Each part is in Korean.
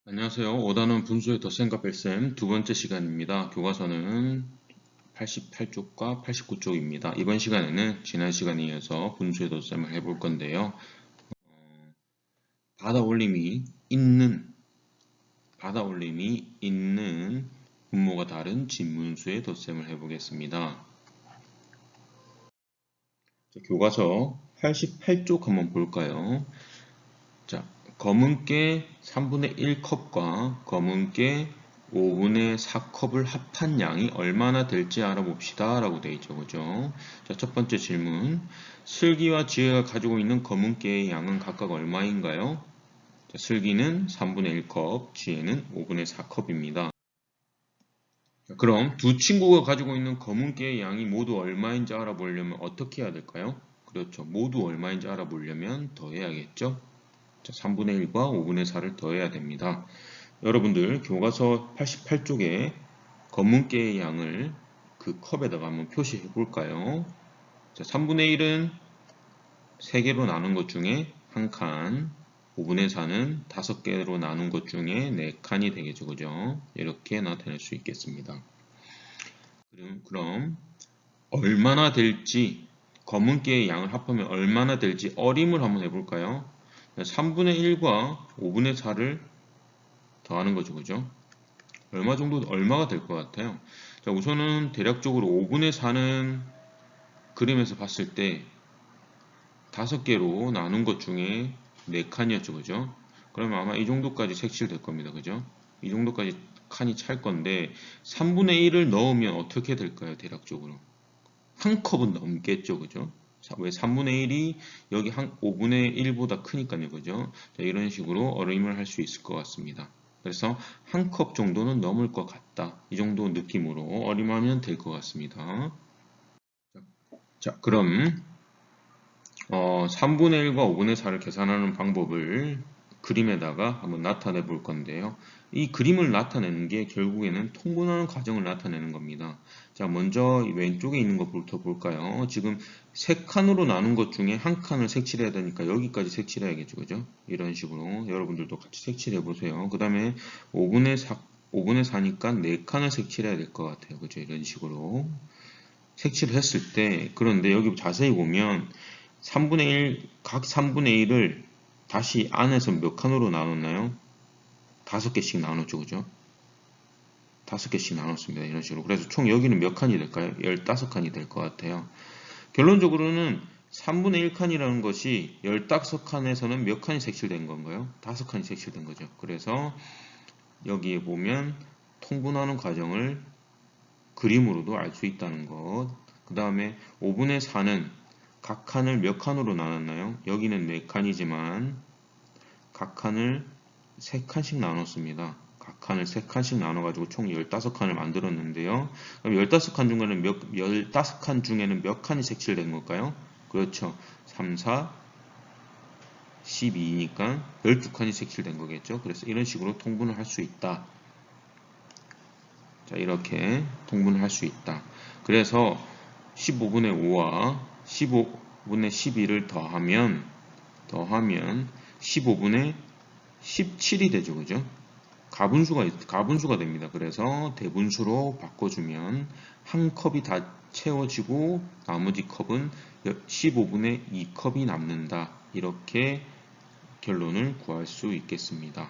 안녕하세요. 5단원 분수의 덧셈과 뺄셈 두 번째 시간입니다. 교과서는 88쪽과 89쪽입니다. 이번 시간에는 지난 시간에 이어서 분수의 덧셈을 해볼 건데요. 받아올림이 있는 분모가 다른 진분수의 덧셈을 해보겠습니다. 교과서 88쪽 한번 볼까요? 자, 검은깨 3분의 1컵과 검은깨 5분의 4컵을 합한 양이 얼마나 될지 알아봅시다 라고 되어 있죠. 그죠? 자, 첫 번째 질문. 슬기와 지혜가 가지고 있는 검은깨의 양은 각각 얼마인가요? 자, 슬기는 3분의 1컵, 지혜는 5분의 4컵입니다. 그럼 두 친구가 가지고 있는 검은깨의 양이 모두 얼마인지 알아보려면 어떻게 해야 될까요? 그렇죠. 모두 얼마인지 알아보려면 더해야겠죠? 자, 3분의 1과 5분의 4를 더해야 됩니다. 여러분들 교과서 88쪽에 검은깨의 양을 그 컵에다가 한번 표시해 볼까요? 자, 3분의 1은 3개로 나눈 것 중에 1칸, 5분의 4는 5개로 나눈 것 중에 4칸이 되겠죠. 그죠? 이렇게 나타낼 수 있겠습니다. 그럼 얼마나 될지, 검은깨의 양을 합하면 얼마나 될지 어림을 한번 해볼까요? 3분의 1과 5분의 4를 더하는 거죠. 그죠? 얼마가 될 것 같아요? 자, 우선은 대략적으로 5분의 4는 그림에서 봤을 때 5개로 나눈 것 중에 4칸이었죠. 그죠? 그러면 아마 이 정도까지 색칠될 겁니다. 그죠? 이 정도까지 칸이 찰 건데 3분의 1을 넣으면 어떻게 될까요? 대략적으로. 한 컵은 넘겠죠. 그죠? 왜 3분의 1이 여기 5분의 1보다 크니까요. 그죠? 자, 이런 식으로 어림을 할 수 있을 것 같습니다. 그래서 한 컵 정도는 넘을 것 같다. 이 정도 느낌으로 어림하면 될 것 같습니다. 자, 그럼 3분의 1과 5분의 4를 계산하는 방법을 그림에다가 한번 나타내 볼 건데요. 이 그림을 나타내는 게 결국에는 통분하는 과정을 나타내는 겁니다. 자, 먼저 왼쪽에 있는 것부터 볼까요? 지금 3칸으로 나눈 것 중에 한 칸을 색칠해야 되니까 여기까지 색칠해야겠죠. 그죠? 이런 식으로 여러분들도 같이 색칠해 보세요. 그 다음에 5분의 4니까 4칸을 색칠해야 될 것 같아요. 그죠? 이런 식으로 색칠을 했을 때, 그런데 여기 자세히 보면 3분의 1, 각 3분의 1을 다시 안에서 몇 칸으로 나눴나요? 5개씩 나눴죠. 그죠? 5개씩 나눴습니다. 이런 식으로. 그래서 총 여기는 몇 칸이 될까요? 15칸이 될 것 같아요. 결론적으로는 3분의 1칸이라는 것이 15칸에서는 몇 칸이 색칠된 건가요? 5칸이 색칠된 거죠. 그래서 여기에 보면 통분하는 과정을 그림으로도 알 수 있다는 것. 그 다음에 5분의 4는 각 칸을 몇 칸으로 나눴나요? 여기는 4칸이지만 각 칸을 3칸씩 나눴습니다. 각 칸을 3칸씩 나눠가지고 총 15칸을 만들었는데요. 그럼 15칸 중에는 15칸 중에는 몇 칸이 색칠된 걸까요? 그렇죠. 3, 4, 12니까 12칸이 색칠된 거겠죠. 그래서 이런 식으로 통분을 할 수 있다. 자, 이렇게 통분을 할 수 있다. 그래서 15분의 5와 15분의 12를 더하면 15분의 17이 되죠. 그죠? 가분수가 됩니다. 그래서 대분수로 바꿔주면 한 컵이 다 채워지고 나머지 컵은 15분의 2컵이 남는다. 이렇게 결론을 구할 수 있겠습니다.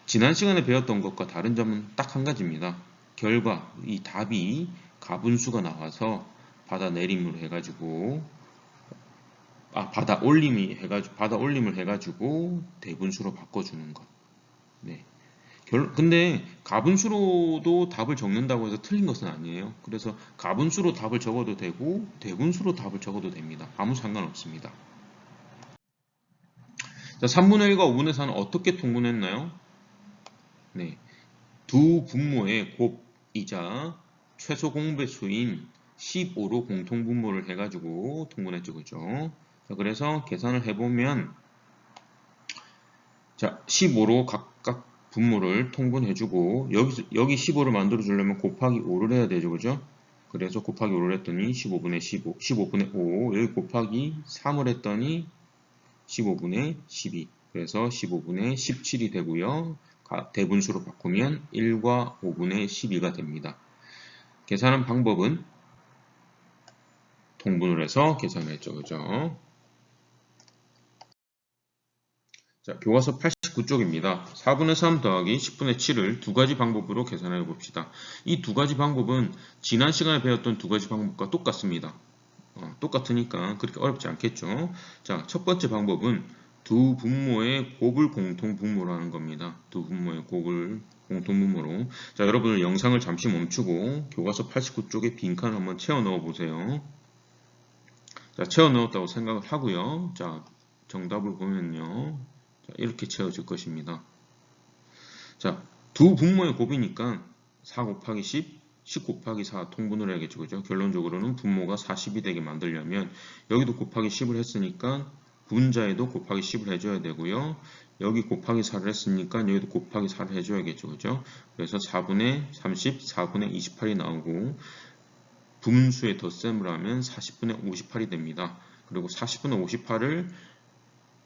지난 시간에 배웠던 것과 다른 점은 딱 한 가지입니다. 결과, 이 답이 가분수가 나와서 받아내림으로 해가지고 받아 올림을 해가지고 대분수로 바꿔주는 것. 네. 근데 가분수로도 답을 적는다고 해서 틀린 것은 아니에요. 그래서 가분수로 답을 적어도 되고 대분수로 답을 적어도 됩니다. 아무 상관없습니다. 자, 3분의 1과 5분의 4는 어떻게 통분했나요? 네. 두 분모의 곱이자 최소 공배수인 15로 공통분모를 해가지고 통분했죠. 그죠? 자, 그래서 계산을 해보면 자, 15로 각각 분모를 통분해주고 여기 15를 만들어주려면 곱하기 5를 해야 되죠. 그죠? 그래서 곱하기 5를 했더니 15분의 15분의 5 여기 곱하기 3을 했더니 15분의 12 그래서 15분의 17이 되고요. 대분수로 바꾸면 1과 5분의 12가 됩니다. 계산한 방법은 통분을 해서 계산했죠. 그죠? 자, 교과서 89쪽입니다. 4분의 3 더하기 10분의 7을 두 가지 방법으로 계산해 봅시다. 이 두 가지 방법은 지난 시간에 배웠던 두 가지 방법과 똑같습니다. 똑같으니까 그렇게 어렵지 않겠죠. 자, 첫 번째 방법은 두 분모의 곱을 공통분모로 하는 겁니다. 두 분모의 곱을 공통분모로. 자, 여러분들 영상을 잠시 멈추고 교과서 89쪽에 빈칸을 한번 채워 넣어 보세요. 자, 채워 넣었다고 생각을 하고요. 자, 정답을 보면요. 자, 이렇게 채워질 것입니다. 자, 두 분모의 곱이니까 4 곱하기 10, 10 곱하기 4 통분을 해야겠죠. 그죠? 결론적으로는 분모가 40이 되게 만들려면 여기도 곱하기 10을 했으니까 분자에도 곱하기 10을 해줘야 되고요. 여기 곱하기 4를 했으니까 여기도 곱하기 4를 해줘야겠죠. 그죠? 그래서 4분의 30, 4분의 28이 나오고 분수의 덧셈을 하면 40분의 58이 됩니다. 그리고 40분의 58을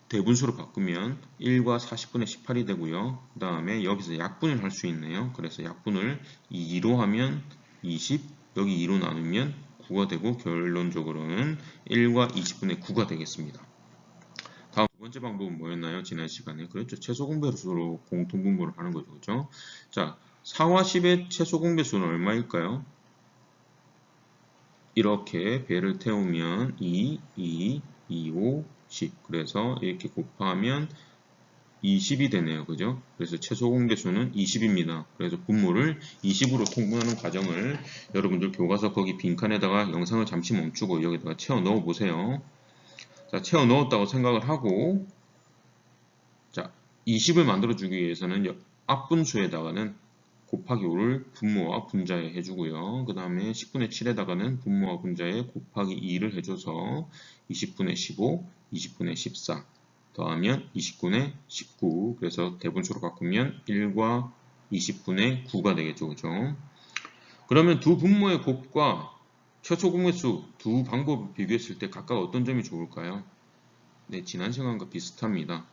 대분수로 바꾸면 1과 40분의 18이 되고요. 그 다음에 여기서 약분을 할 수 있네요. 그래서 약분을 2로 하면 20, 여기 2로 나누면 9가 되고 결론적으로는 1과 20분의 9가 되겠습니다. 다음 두 번째 방법은 뭐였나요? 지난 시간에. 그렇죠. 최소 공배수로 공통분모를 하는 거죠. 그죠? 자, 4와 10의 최소 공배수는 얼마일까요? 이렇게 배를 태우면 2, 2, 2, 5, 10. 그래서 이렇게 곱하면 20이 되네요. 그죠? 그래서 최소 공배수는 20입니다. 그래서 분모를 20으로 통분하는 과정을 여러분들 교과서 거기 빈칸에다가 영상을 잠시 멈추고 여기다가 채워 넣어 보세요. 자, 채워 넣었다고 생각을 하고, 자, 20을 만들어 주기 위해서는 앞분수에다가는 곱하기 5를 분모와 분자에 해주고요. 그 다음에 10분의 7에다가는 분모와 분자에 곱하기 2를 해줘서 20분의 15, 20분의 14 더하면 20분의 19. 그래서 대분수로 바꾸면 1과 20분의 9가 되겠죠. 그죠? 그러면 두 분모의 곱과 최소 공배수 두 방법을 비교했을 때 각각 어떤 점이 좋을까요? 네, 지난 시간과 비슷합니다.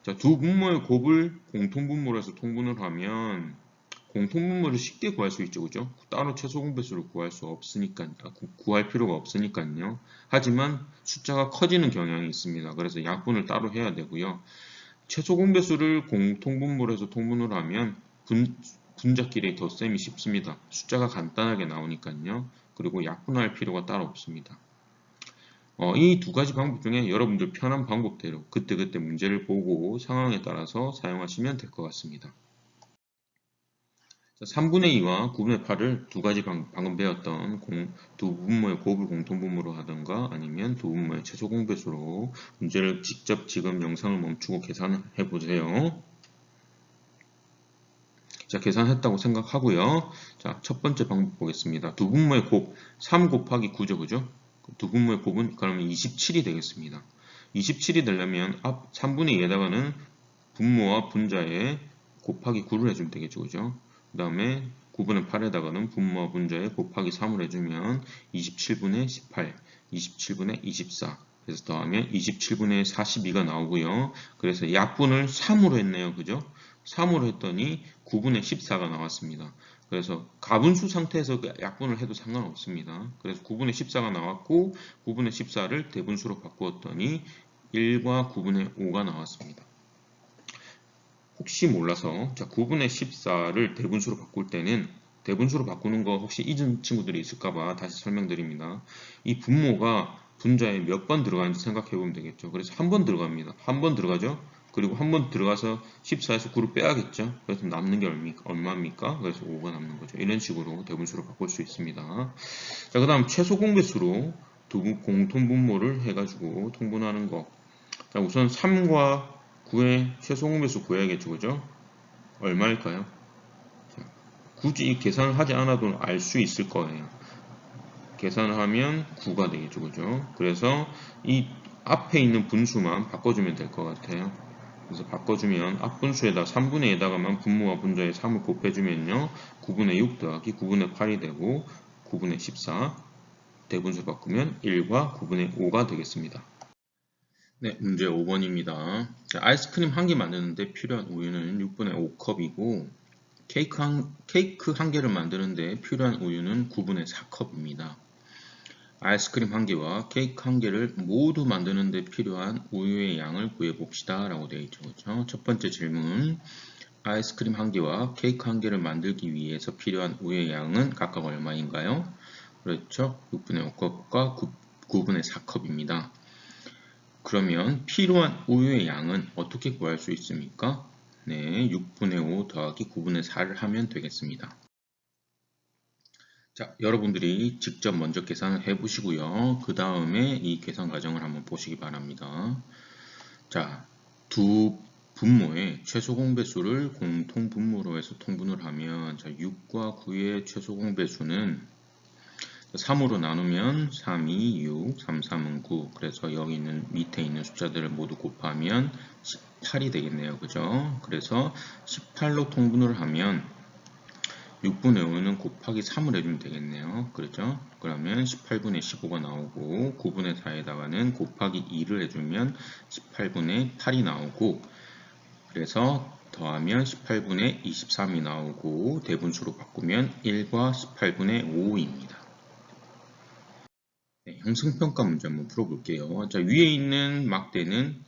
자, 두 분모의 곱을 공통분모로 해서 통분을 하면 공통분모를 쉽게 구할 수 있죠. 그죠? 따로 최소 공배수를 구할 수 없으니까, 구할 필요가 없으니까요. 하지만 숫자가 커지는 경향이 있습니다. 그래서 약분을 따로 해야 되고요. 최소 공배수를 공통분모로 해서 통분을 하면 분자끼리 덧셈이 쉽습니다. 숫자가 간단하게 나오니까요. 그리고 약분할 필요가 따로 없습니다. 이 두 가지 방법 중에 여러분들 편한 방법대로 그때그때 문제를 보고 상황에 따라서 사용하시면 될 것 같습니다. 3분의 2와 9분의 8을 두 가지 방금 배웠던 두 분모의 곱을 공통분모로 하던가 아니면 두 분모의 최소 공배수로 문제를 직접 지금 영상을 멈추고 계산해 보세요. 자, 계산했다고 생각하고요. 자, 첫 번째 방법 보겠습니다. 두 분모의 곱 3 곱하기 9죠. 그죠? 두 분모의 곱은 그러면 27이 되겠습니다. 27이 되려면 앞 3분의 2에다가는 분모와 분자에 곱하기 9를 해주면 되겠죠. 그죠? 그 다음에 9분의 8에다가는 분모와 분자에 곱하기 3을 해주면 27분의 18, 27분의 24. 그래서 더하면 27분의 42가 나오고요. 그래서 약분을 3으로 했네요. 그죠? 3으로 했더니 9분의 14가 나왔습니다. 그래서 가분수 상태에서 약분을 해도 상관없습니다. 그래서 9분의 14가 나왔고 9분의 14를 대분수로 바꾸었더니 1과 9분의 5가 나왔습니다. 혹시 몰라서 자 9분의 14를 대분수로 바꿀 때는 대분수로 바꾸는 거 혹시 잊은 친구들이 있을까봐 다시 설명드립니다. 이 분모가 분자에 몇 번 들어가는지 생각해 보면 되겠죠. 그래서 한 번 들어갑니다. 한 번 들어가죠. 그리고 한 번 들어가서 14에서 9를 빼야겠죠. 그래서 남는 게 얼마입니까? 그래서 5가 남는 거죠. 이런 식으로 대분수로 바꿀 수 있습니다. 자, 그 다음 최소 공배수로 두 공통분모를 해가지고 통분하는 거. 자, 우선 3과 9의 최소 공배수 구해야겠죠. 그죠? 얼마일까요? 자, 굳이 계산을 하지 않아도 알 수 있을 거예요. 계산을 하면 9가 되겠죠. 그죠? 그래서 이 앞에 있는 분수만 바꿔주면 될 것 같아요. 그래서 바꿔주면 앞분수에다 3분의 2에다가만 분모와 분자에 3을 곱해주면요. 9분의 6 더하기 9분의 8이 되고 9분의 14 대분수 바꾸면 1과 9분의 5가 되겠습니다. 네, 문제 5번입니다. 아이스크림 한 개 만드는데 필요한 우유는 6분의 5컵이고 케이크 한 개를 만드는데 필요한 우유는 9분의 4컵입니다. 아이스크림 한 개와 케이크 한 개를 모두 만드는데 필요한 우유의 양을 구해봅시다 라고 되어 있죠. 그렇죠? 첫 번째 질문, 아이스크림 한 개와 케이크 한 개를 만들기 위해서 필요한 우유의 양은 각각 얼마인가요? 그렇죠? 6분의 5컵과 9분의 4컵입니다. 그러면 필요한 우유의 양은 어떻게 구할 수 있습니까? 네, 6분의 5 더하기 9분의 4를 하면 되겠습니다. 자, 여러분들이 직접 먼저 계산을 해 보시고요. 그 다음에 이 계산 과정을 한번 보시기 바랍니다. 자, 두 분모의 최소 공배수를 공통 분모로 해서 통분을 하면 자, 6과 9의 최소 공배수는 3으로 나누면 3, 2, 6, 3, 3은 9. 그래서 여기 있는 밑에 있는 숫자들을 모두 곱하면 18이 되겠네요. 그죠? 그래서 18로 통분을 하면 6분의 5는 곱하기 3을 해주면 되겠네요. 그렇죠? 그러면 18분의 15가 나오고 9분의 4에다가는 곱하기 2를 해주면 18분의 8이 나오고 그래서 더하면 18분의 23이 나오고 대분수로 바꾸면 1과 18분의 5입니다. 네, 형성평가 문제 한번 풀어볼게요. 자, 위에 있는 막대는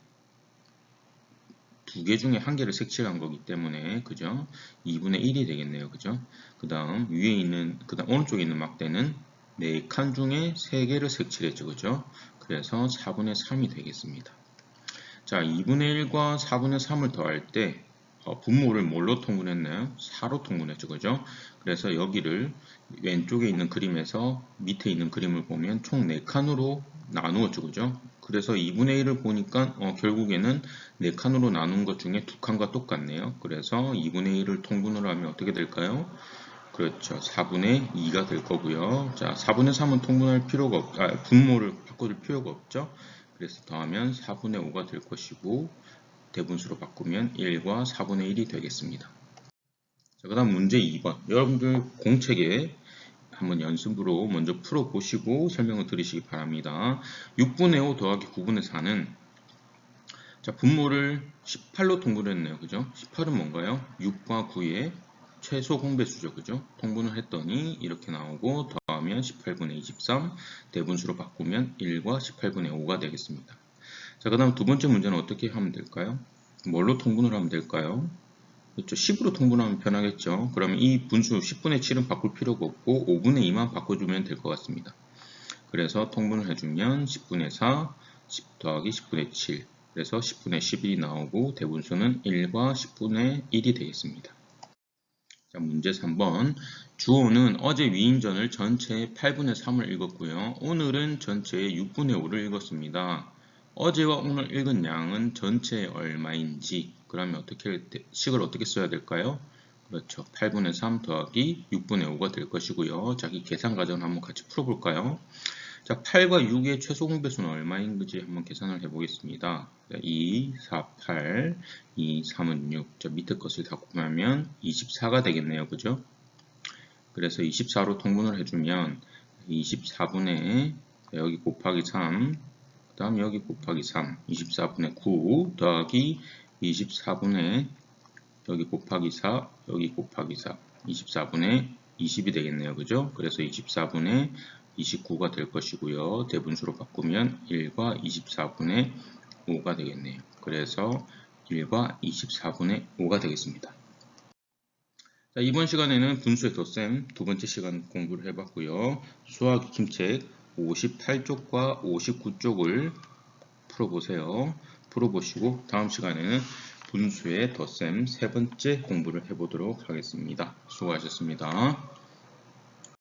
두 개 중에 한 개를 색칠한 거기 때문에 그죠? 2분의 1이 되겠네요. 그죠? 그 다음 오른쪽에 있는 막대는 4칸 중에 3개를 색칠했죠. 그죠? 그래서 4분의 3이 되겠습니다. 자, 2분의 1과 4분의 3을 더할 때 분모를 뭘로 통분했나요? 4로 통분했죠. 그죠? 그래서 여기를 왼쪽에 있는 그림에서 밑에 있는 그림을 보면 총 4칸으로 나누었죠. 그죠? 그래서 2분의 1을 보니까 결국에는 4칸으로 나눈 것 중에 2칸과 똑같네요. 그래서 2분의 1을 통분을 하면 어떻게 될까요? 그렇죠. 4분의 2가 될 거고요. 자, 4분의 3은 통분할 필요가 분모를 바꿔줄 필요가 없죠. 그래서 더하면 4분의 5가 될 것이고 대분수로 바꾸면 1과 4분의 1이 되겠습니다. 자, 그 다음 문제 2번. 여러분들 공책에 한번 연습으로 먼저 풀어보시고 설명을 들으시기 바랍니다. 6분의 5 더하기 9분의 4는 자, 분모를 18로 통분했네요. 그죠? 18은 뭔가요? 6과 9의 최소 공배수죠. 그죠? 통분을 했더니 이렇게 나오고 더하면 18분의 23 대분수로 바꾸면 1과 18분의 5가 되겠습니다. 자, 그 다음 두 번째 문제는 어떻게 하면 될까요? 뭘로 통분을 하면 될까요? 그렇죠. 10으로 통분하면 편하겠죠. 그러면 이 분수 10분의 7은 바꿀 필요가 없고 5분의 2만 바꿔주면 될 것 같습니다. 그래서 통분을 해주면 10분의 4, 10 더하기 10분의 7 그래서 10분의 11이 나오고 대분수는 1과 10분의 1이 되겠습니다. 자, 문제 3번. 주호는 어제 위인전을 전체의 8분의 3을 읽었고요. 오늘은 전체의 6분의 5를 읽었습니다. 어제와 오늘 읽은 양은 전체의 얼마인지 그러면 식을 어떻게 써야 될까요? 그렇죠. 8분의 3 더하기 6분의 5가 될 것이고요. 자, 이 계산 과정을 한번 같이 풀어볼까요? 자, 8과 6의 최소 공배수는 얼마인지 한번 계산을 해보겠습니다. 2, 4, 8, 2, 3은 6. 자, 밑에 것을 다 곱하면 24가 되겠네요. 그죠? 그래서 24로 통분을 해주면 24분의 여기 곱하기 3, 그 다음 여기 곱하기 3, 24분의 9 더하기 24분의 여기 곱하기 4, 여기 곱하기 4, 24분의 20이 되겠네요. 그죠? 그래서 24분의 29가 될 것이고요. 대분수로 바꾸면 1과 24분의 5가 되겠네요. 그래서 1과 24분의 5가 되겠습니다. 자, 이번 시간에는 분수의 덧셈 두 번째 시간 공부를 해봤고요. 수학 익힘책 58쪽과 59쪽을 풀어보세요. 풀어보시고 다음 시간에는 분수의 덧셈 세 번째 공부를 해보도록 하겠습니다. 수고하셨습니다.